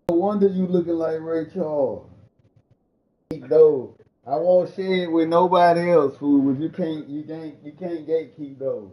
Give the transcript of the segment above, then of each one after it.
No wonder you looking like Ray Charles. Those. I won't share it with nobody else, fool. But you can't gatekeep those.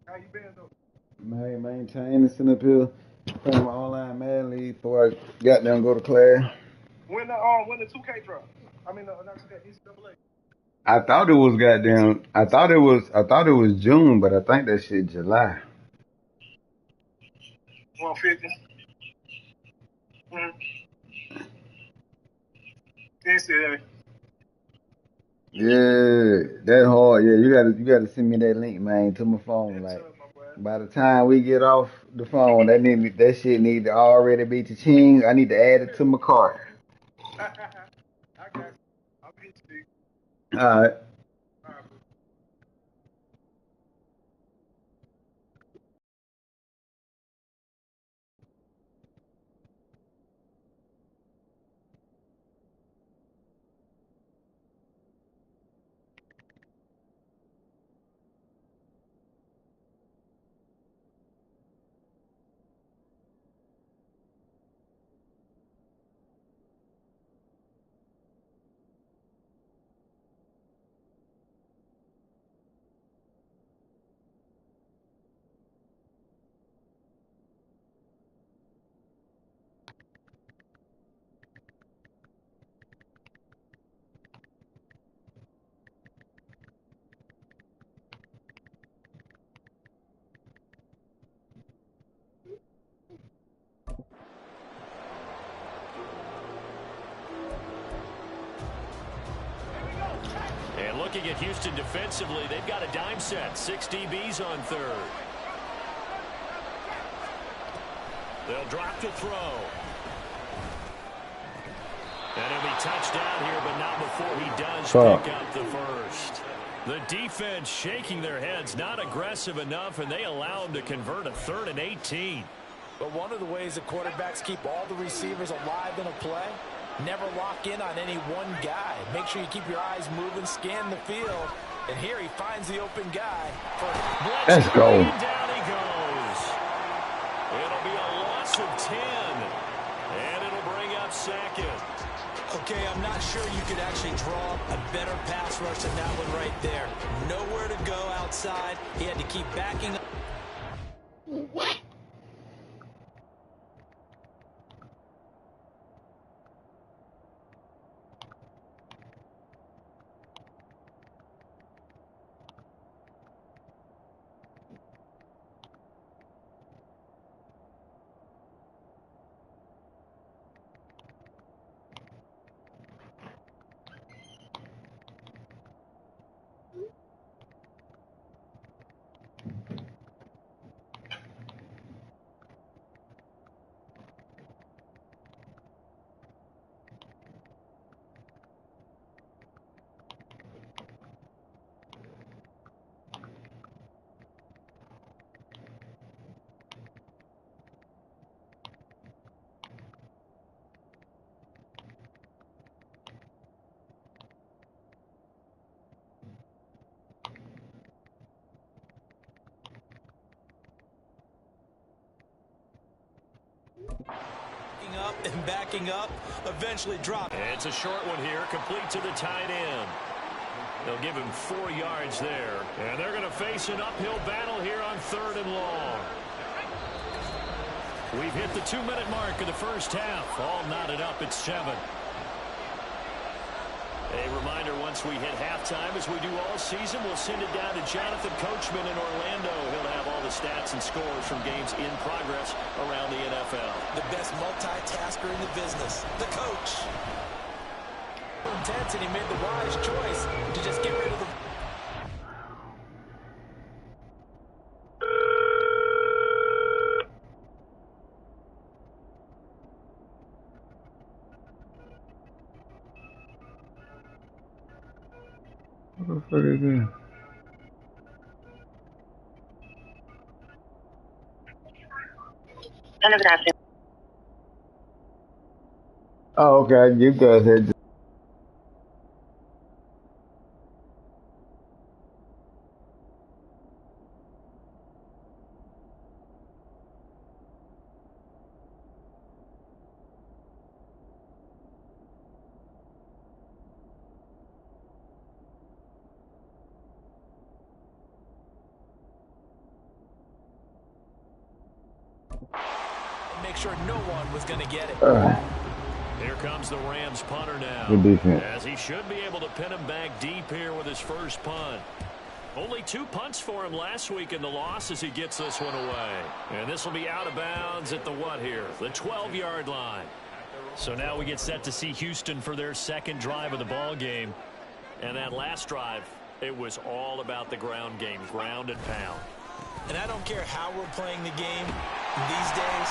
How you been though? Man, maintain this in up here. Playing my online Madden League before I got down go to class. When the 2K drop? I mean not 2K, NCAA. I thought it was goddamn. I thought it was June, but I think that shit July. 150. Mm-hmm. NCAA. Yeah, that hard. Yeah, you gotta send me that link, man, to my phone. That's Like my boy. by the time we get off the phone, that shit need to already be to ching. I need to add it to my cart. I got you. I'll hit you. All right. All right, bro. And looking at Houston defensively, they've got a dime set. 6 DBs on third. They'll drop to throw. And he'll be touched down here, but not before he does pick up the first. The defense shaking their heads, not aggressive enough, and they allow him to convert a 3rd and 18. But one of the ways that quarterbacks keep all the receivers alive in a play, never lock in on any one guy. Make sure you keep your eyes moving, scan the field. And here he finds the open guy. Let's go. Down he goes. It'll be a loss of 10. And it'll bring up 2nd. Okay, I'm not sure you could actually draw a better pass rush than that one right there. Nowhere to go outside. He had to keep backing up. Up and backing up, eventually drop. It's a short one here, complete to the tight end. They'll give him 4 yards there. And they're going to face an uphill battle here on 3rd and long. We've hit the 2-minute mark of the first half. All knotted up at 7. A reminder, once we hit halftime, as we do all season, we'll send it down to Jonathan Coachman in Orlando. He'll have all the stats and scores from games in progress around the NFL. The best multitasker in the business, the coach. Intense, and he made the wise choice to just get rid of the... What the fuck is that? Oh, okay. You guys had. make sure no one was going to get it. Here comes the Rams punter now. Good defense. As he should be able to pin him back deep here with his first punt. Only 2 punts for him last week in the loss as he gets this one away. And this will be out of bounds at the what here? The 12-yard line. So now we get set to see Houston for their second drive of the ball game. And that last drive, it was all about the ground game, ground and pound. And I don't care how we're playing the game these days,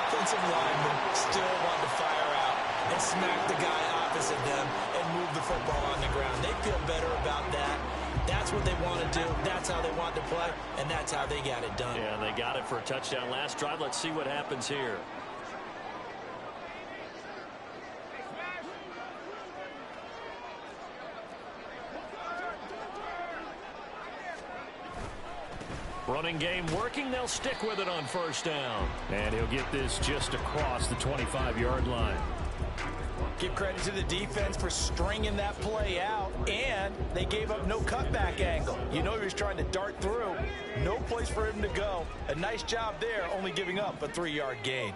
offensive linemen still want to fire out and smack the guy opposite them and move the football on the ground. They feel better about that. That's what they want to do. That's how they want to play, and that's how they got it done. Yeah, they got it for a touchdown last drive. Let's see what happens here. Running game working. They'll stick with it on first down. And he'll get this just across the 25-yard line. Give credit to the defense for stringing that play out, and they gave up no cutback angle. You know he was trying to dart through. No place for him to go. A nice job there, only giving up a 3-yard gain.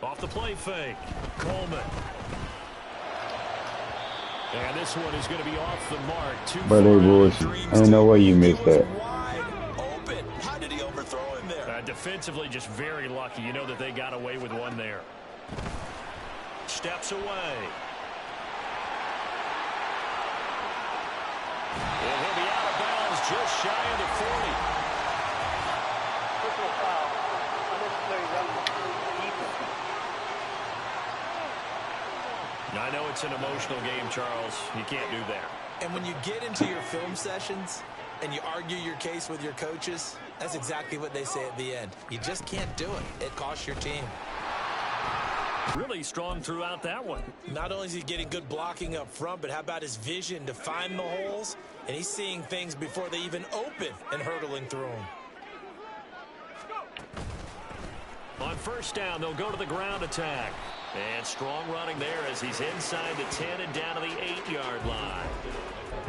Off the play fake, Coleman. And this one is going to be off the mark. But they bullshit. Ain't no way you missed that. Wide open. How did he overthrow him there? Defensively, just very lucky. You know that they got away with one there. Steps away. And he'll be out of bounds just shy of the 40. I know it's an emotional game, Charles. You can't do that. And when you get into your film sessions and you argue your case with your coaches, that's exactly what they say at the end. You just can't do it. It costs your team. Really strong throughout that one. Not only is he getting good blocking up front, but how about his vision to find the holes? And he's seeing things before they even open and hurdling through them. On first down, they'll go to the ground attack. And strong running there as he's inside the 10 and down to the 8-yard line.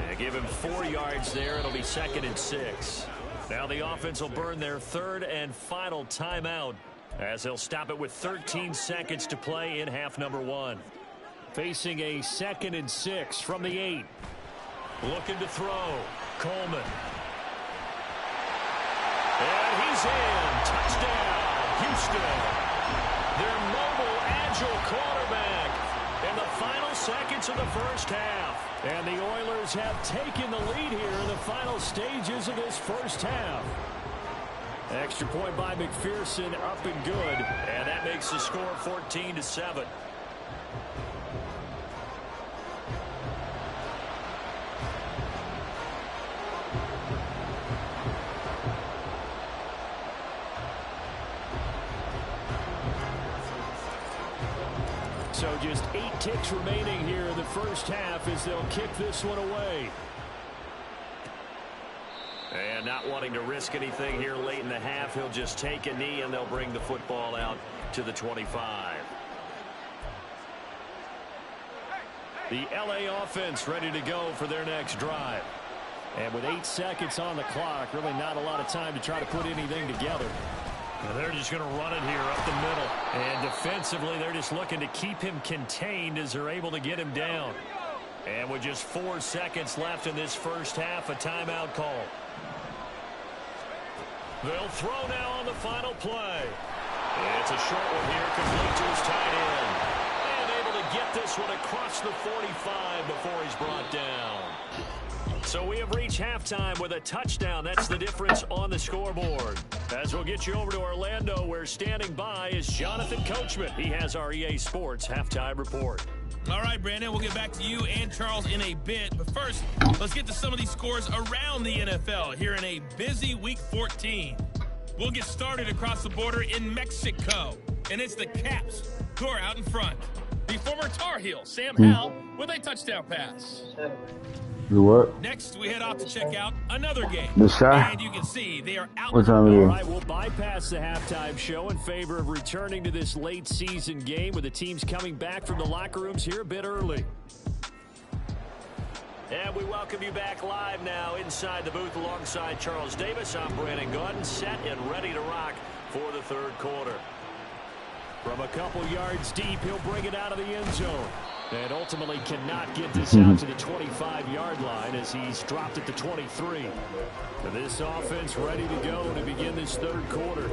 And give him 4 yards there. It'll be 2nd and 6. Now the offense will burn their 3rd and final timeout as they'll stop it with 13 seconds to play in half number 1. Facing a 2nd and 6 from the 8. Looking to throw. Coleman. And he's in. Touchdown, Houston. Their mobile, agile quarterback in the final seconds of the first half. And the Oilers have taken the lead here in the final stages of this first half. Extra point by McPherson, up and good. And that makes the score 14-7. So just 8 ticks remaining here in the first half as they'll kick this one away. And not wanting to risk anything here late in the half, he'll just take a knee and they'll bring the football out to the 25. The LA offense ready to go for their next drive. And with 8 seconds on the clock, really not a lot of time to try to put anything together. And they're just going to run it here up the middle. And defensively, they're just looking to keep him contained as they're able to get him down. And with just 4 seconds left in this first half, a timeout call. They'll throw now on the final play. It's a short one here, complete to his tight end. And able to get this one across the 45 before he's brought down. So we have reached halftime with a touchdown. That's the difference on the scoreboard. As we'll get you over to Orlando, where standing by is Jonathan Coachman. He has our EA Sports halftime report. All right, Brandon, we'll get back to you and Charles in a bit. But first, let's get to some of these scores around the NFL here in a busy Week 14. We'll get started across the border in Mexico. And it's the Caps who are out in front. The former Tar Heel, Sam Howell, with a touchdown pass. The what? Next, we head off to check out another game. The shot? And you can see they are out. What time All it is? right, we'll bypass the halftime show in favor of returning to this late season game with the teams coming back from the locker rooms here a bit early. And we welcome you back live now inside the booth alongside Charles Davis. I'm Brandon Gordon, set and ready to rock for the third quarter. From a couple yards deep, he'll bring it out of the end zone. And ultimately cannot get this out to the 25-yard line as he's dropped at the 23. This offense ready to go to begin this third quarter.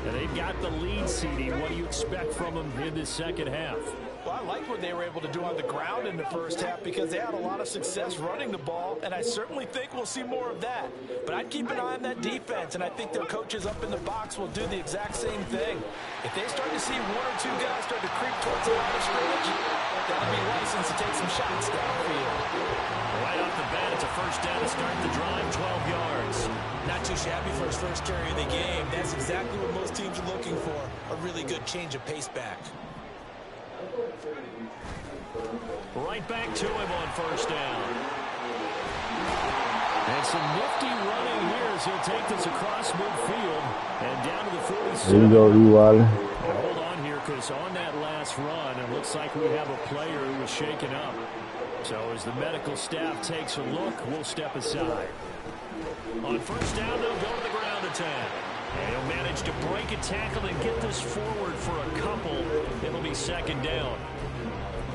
And they've got the lead seeding. What do you expect from them in this second half? Well, I like what they were able to do on the ground in the first half because they had a lot of success running the ball, and I certainly think we'll see more of that. But I'd keep an eye on that defense, and I think their coaches up in the box will do the exact same thing. If they start to see one or two guys start to creep towards the line of scrimmage, that'll be license to take some shots downfield. Right off the bat, it's a first down to start the drive, 12 yards. Not too shabby for his first carry of the game. That's exactly what most teams are looking for, a really good change of pace back. Right back to him on first down. And some nifty running here as he'll take this across midfield and down to the 47. There you go, E-Waller. Hold on here because on that last run, it looks like we have a player who was shaken up. So as the medical staff takes a look, we'll step aside. On first down, they'll go to the ground attack. And he'll manage to break a tackle and get this forward for a couple. It'll be second down.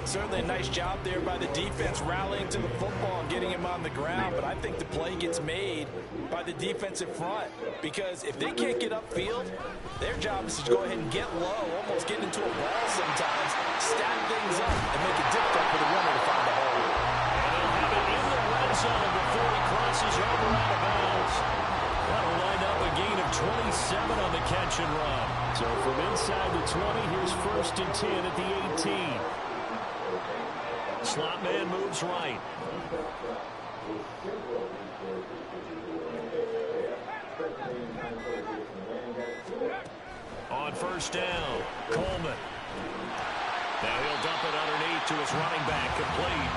Certainly a nice job there by the defense rallying to the football and getting him on the ground, but I think the play gets made by the defensive front because if they can't get upfield, their job is to go ahead and get low, almost get into a ball sometimes, stack things up, and make it difficult for the runner to find a hole. And they'll have it in the red zone before he crosses over out of bounds. That'll wind up a gain of 27 on the catch and run. So from inside the 20, here's first and 10 at the 18. Slot man moves right. On first down, Coleman. Now he'll dump it underneath to his running back, complete.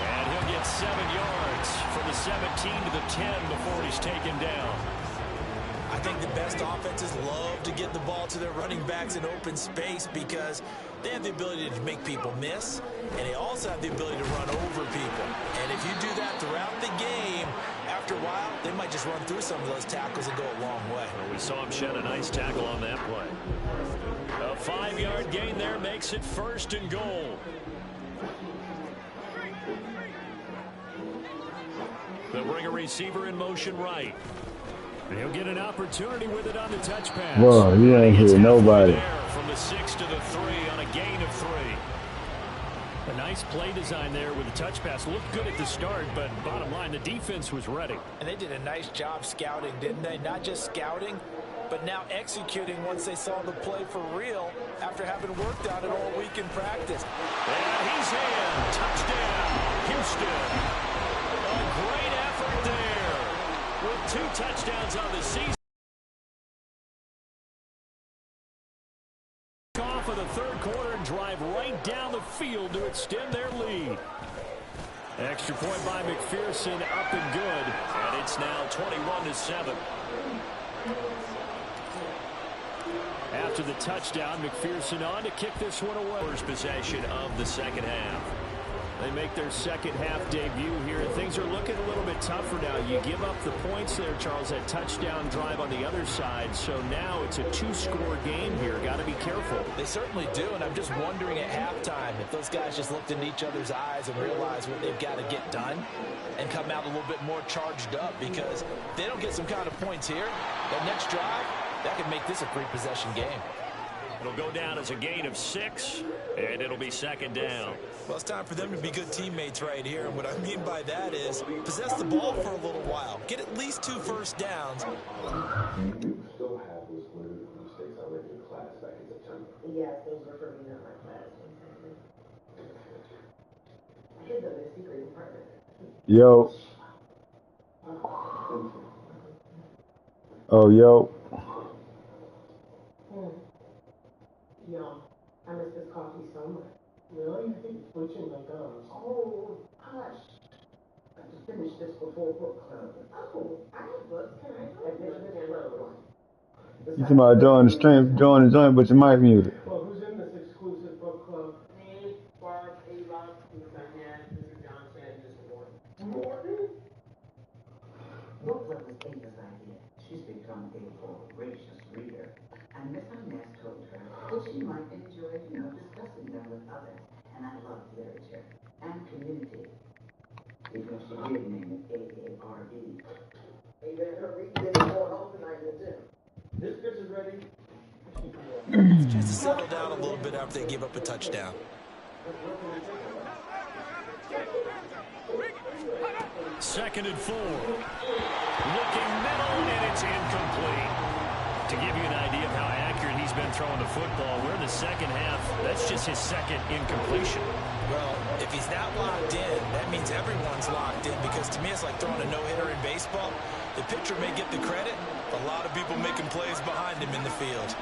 And he'll get 7 yards from the 17 to the 10 before he's taken down. I think the best offenses love to get the ball to their running backs in open space because they have the ability to make people miss, and they also have the ability to run over people. And if you do that throughout the game, after a while, they might just run through some of those tackles and go a long way. Well, we saw him shed a nice tackle on that play. A 5-yard gain there makes it first and goal. They'll bring a receiver in motion right. He'll get an opportunity with it on the touch pass. Bro, you ain't hear nobody. From the 6 to the 3 on a gain of 3. A nice play design there with the touch pass. Looked good at the start, but bottom line, the defense was ready. And they did a nice job scouting, didn't they? Not just scouting, but now executing once they saw the play for real after having worked on it all week in practice. And he's in. Touchdown, Houston. A great effort there. With 2 touchdowns on the season. Off of the third quarter and drive right down the field to extend their lead. Extra point by McPherson, up and good. And it's now 21-7. After the touchdown, McPherson on to kick this one away. First possession of the second half. They make their second half debut here. Things are looking a little bit tougher now. You give up the points there, Charles, that touchdown drive on the other side. So now it's a 2-score game here. Got to be careful. They certainly do, and I'm just wondering at halftime if those guys just looked into each other's eyes and realized what they've got to get done and come out a little bit more charged up, because if they don't get some kind of points here, that next drive, that could make this a 3-possession game. It'll go down as a gain of 6, and it'll be second down. Well, it's time for them to be good teammates right here. And what I mean by that is possess the ball for a little while. Get at least 2 first downs. You still have those limited mistakes already in class back in September. Yes, those were for me, not my class. I hid them in a secret department. Yo. Oh, yo. Yo, I miss this coffee so much. Really? I think it's bleaching my gums. Oh, hush. I just finished this before book club. Oh, I have books. Can I go? Admission road. You talking about joining the stream, joining the joint, but your mic muted. Well, who's in this exclusive book club? Me, Barb, Ava, Diane, Mr. Johnson, and Mr. Warren. Ava's idea. She's become a voracious reader. And Miss Inez told her that she might enjoy, discussing them with others. And I love literature and community. Even if she did name it AARE. Hey, man, her reading is going on tonight in the gym. This pitch is ready. Just to settle down a little bit after they give up a touchdown. Second and 4. Looking middle, and it's incomplete. To give you an idea of how accurate he's been throwing the football, we're in the second half. That's just his second incompletion. Well, if he's not locked in, that means everyone's locked in, because to me it's like throwing a no-hitter in baseball. The pitcher may get the credit, a lot of people making plays behind him in the field.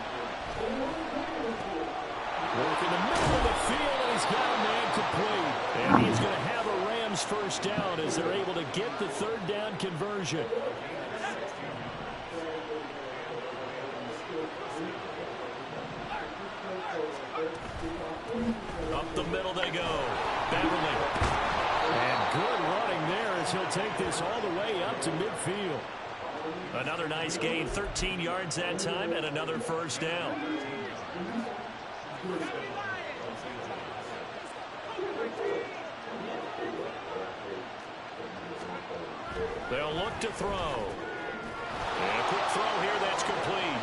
Work in the middle of the field, and he's got a man complete. And he's going to have a Rams first down as they're able to get the third down conversion. Up the middle they go. Beverly. And good running there as he'll take this all the way up to midfield. Another nice gain, 13 yards that time, and another first down. They'll look to throw. And a quick throw here that's complete.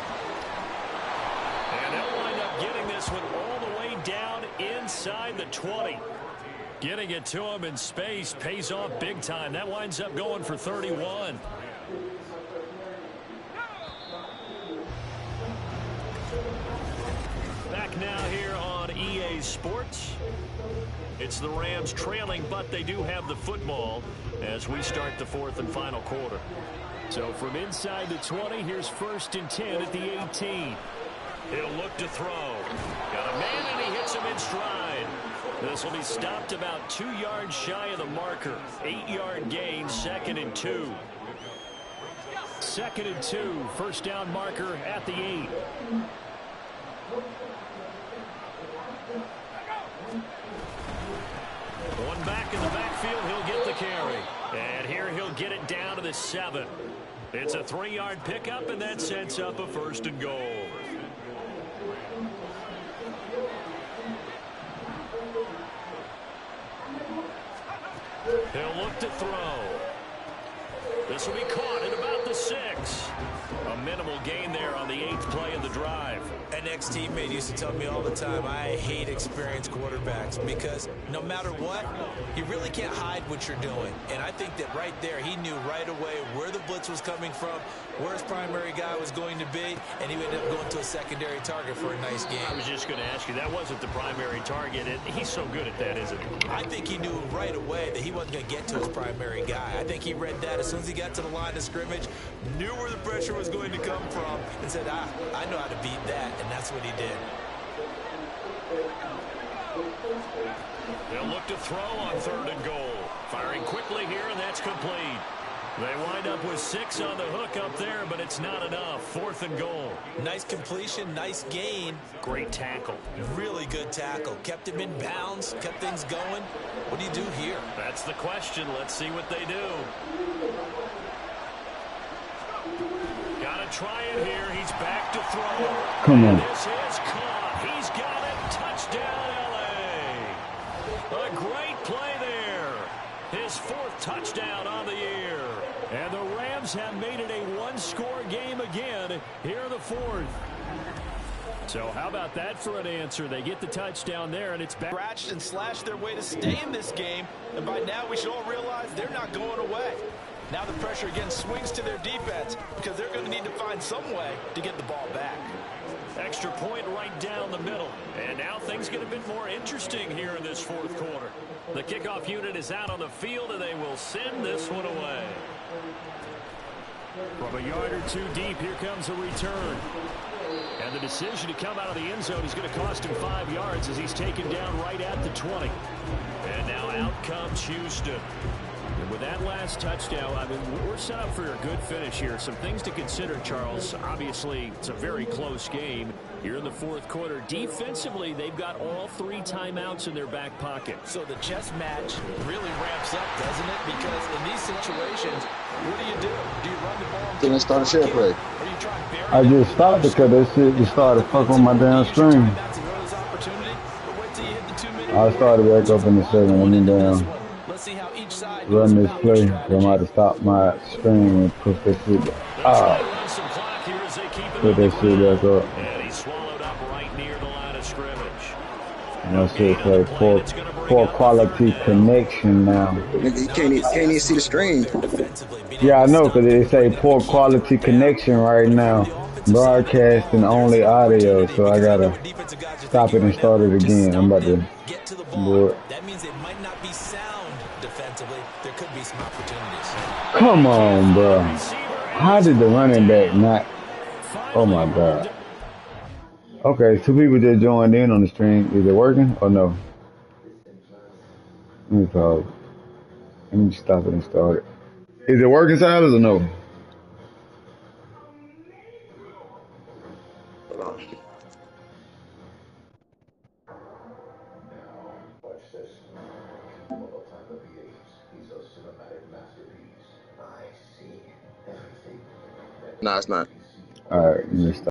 And they'll wind up getting this one all the way down inside the 20. Getting it to him in space pays off big time. That winds up going for 31. Back now here on EA Sports. It's the Rams trailing, but they do have the football as we start the fourth and final quarter. So from inside the 20, here's 1st and 10 at the 18. He'll look to throw. Got a man, and he hits him in stride. This will be stopped about 2 yards shy of the marker. 8-yard gain, 2nd and 2. 2nd and 2, first down marker at the 8. One back in the backfield, he'll get the carry. And here he'll get it down to the 7. It's a 3-yard pickup, and that sets up a 1st and goal. He'll look to throw. This will be caught at about the 6. A minimal gain there on the 8th play of the drive. An ex-teammate used to tell me all the time, I hate experienced quarterbacks, because no matter what, you really can't hide what you're doing. And I think that right there, he knew right away where the blitz was coming from, where his primary guy was going to be, and he ended up going to a secondary target for a nice game. I was just going to ask you, that wasn't the primary target. He's so good at that, isn't he? I think he knew right away that he wasn't going to get to his primary guy. I think he read that as soon as he got to the line of scrimmage, knew where the pressure was going to come from, and said, I know how to beat that, and that's what he did. They'll look to throw on 3rd and goal. Firing quickly here, and that's complete. They wind up with 6 on the hook up there, but it's not enough. 4th and goal. Nice completion, nice gain. Great tackle. Really good tackle. Kept him in bounds, kept things going. What do you do here? That's the question. Let's see what they do. Got to try it here. He's back to throw. Come on. This is caught. He's got it. Touchdown, L.A. A great play there. His 4th touchdown on the year. And the Rams have made it a one-score game again here in the 4th. So how about that for an answer? They get the touchdown there, and it's back. Scratched and slashed their way to stay in this game, and by now we should all realize they're not going away. Now the pressure again swings to their defense because they're going to need to find some way to get the ball back. Extra point right down the middle. And now things get a bit more interesting here in this 4th quarter. The kickoff unit is out on the field, and they will send this one away. From a yard or 2 deep, here comes a return. And the decision to come out of the end zone is going to cost him 5 yards as he's taken down right at the 20. And now out comes Houston. And with that last touchdown, I mean, we're set up for a good finish here. Some things to consider, Charles. Obviously, it's a very close game here in the fourth quarter. Defensively, they've got all 3 timeouts in their back pocket. So the chess match really ramps up, doesn't it? Because in these situations, what do? Do you run the ball? Didn't start a share play. I just stopped because that shit just started fucking with my damn screen. I started back up in the second. Let me down. Run this play. I'm about to stop my screen and push that shit out. Put that shit back up. And he swallowed up right near the line of scrimmage. And that shit play poor quality connection now. Nigga, you can't even see the screen. Yeah, I know, because it say poor quality connection right now. Broadcasting only audio, so I gotta stop it and start it again. I'm about to do it. That means it might not be sound defensively. There could be some opportunities. Come on, bro. How did the running back not? Oh my God. Okay, 2 people just joined in on the stream. Is it working or no? Let me pause. Let me stop it and start it. Is it working, Silas, or no? Watch this. All time of the ages. He's a cinematic masterpiece. I see everything. Nah, it's not. All right, let me stop.